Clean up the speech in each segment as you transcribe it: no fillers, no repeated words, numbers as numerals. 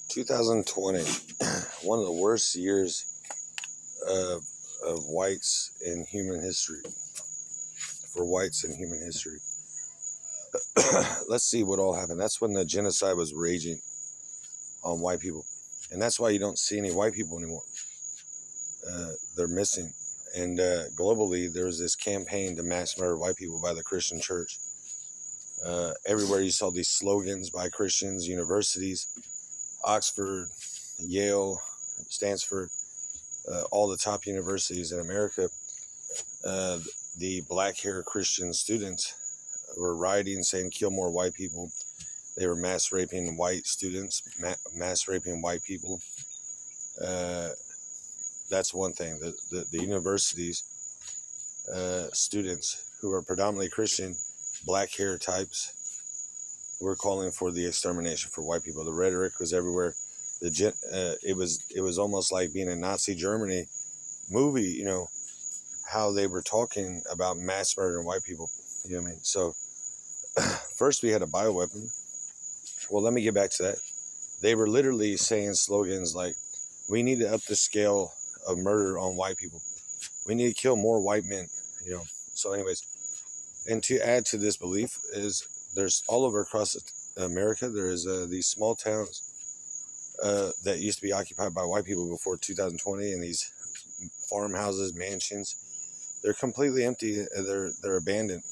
2020, one of the worst years of whites in human history, for whites in human history. Let's see what all happened. That's when the genocide was raging on white people. And that's why you don't see any white people anymore. They're missing. And globally, there was this campaign to mass murder white people by the Christian church. Everywhere you saw these slogans by Christians, universities, Oxford, Yale, Stanford, all the top universities in America. The black hair Christian students were rioting, saying kill more white people. They were mass raping white students, mass raping white people. That's one thing. The universities, students who are predominantly Christian, black hair types, were calling for the extermination for white people. The rhetoric was everywhere. It was almost like being in Nazi Germany movie. You know how they were talking about mass murdering white people. You know what I mean? So first we had a bioweapon. Well, let me get back to that. They were literally saying slogans like, we need to up the scale of murder on white people. We need to kill more white men, you know. So anyways, and to add to this belief is there's all over across America, there is these small towns that used to be occupied by white people before 2020, and these farmhouses, mansions, they're completely empty. They're abandoned.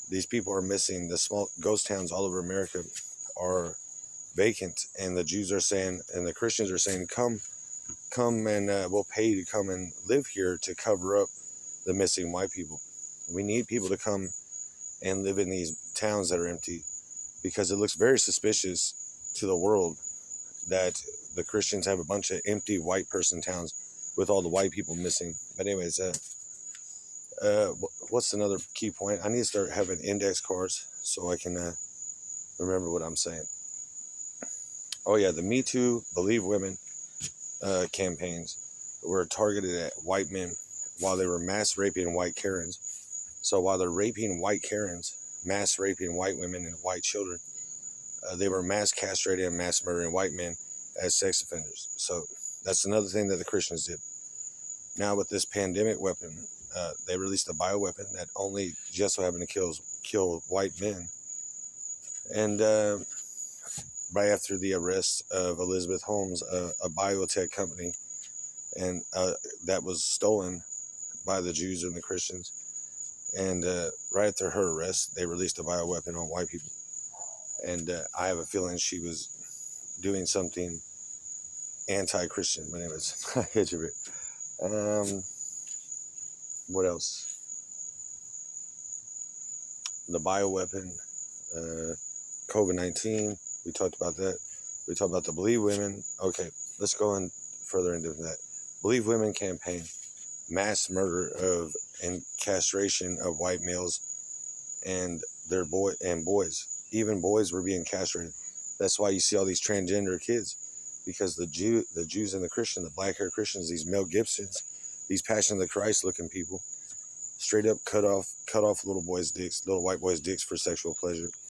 These people are missing. The small ghost towns all over America are vacant, and the Jews are saying, and the Christians are saying, come and we'll pay you to come and live here to cover up the missing white people. We need people to come and live in these towns that are empty, because it looks very suspicious to the world that the Christians have a bunch of empty white person towns with all the white people missing. But anyways, what's another key point? I need to start having index cards so I can remember what I'm saying. Oh yeah, the Me Too, Believe Women campaigns were targeted at white men while they were mass raping white Karens. So while they're raping white Karens, mass raping white women and white children, they were mass castrating and mass murdering white men as sex offenders. So that's another thing that the Christians did. Now with this pandemic weapon, they released a bioweapon that only just so happened to kill white men. And right after the arrest of Elizabeth Holmes, a biotech company, and that was stolen by the Jews and the Christians. And right after her arrest, they released a bioweapon on white people. And I have a feeling she was doing something anti-Christian. But anyways, I hit you. What else? The bioweapon, COVID-19. We talked about that. We talked about the Believe Women. Okay, let's go in further into that. Believe Women campaign, mass murder of and castration of white males and their boys. Even boys were being castrated. That's why you see all these transgender kids, because the Jews and the Christians, the black hair Christians, these Mel Gibsons, these Passion of the Christ looking people, straight up cut off little white boys' dicks for sexual pleasure.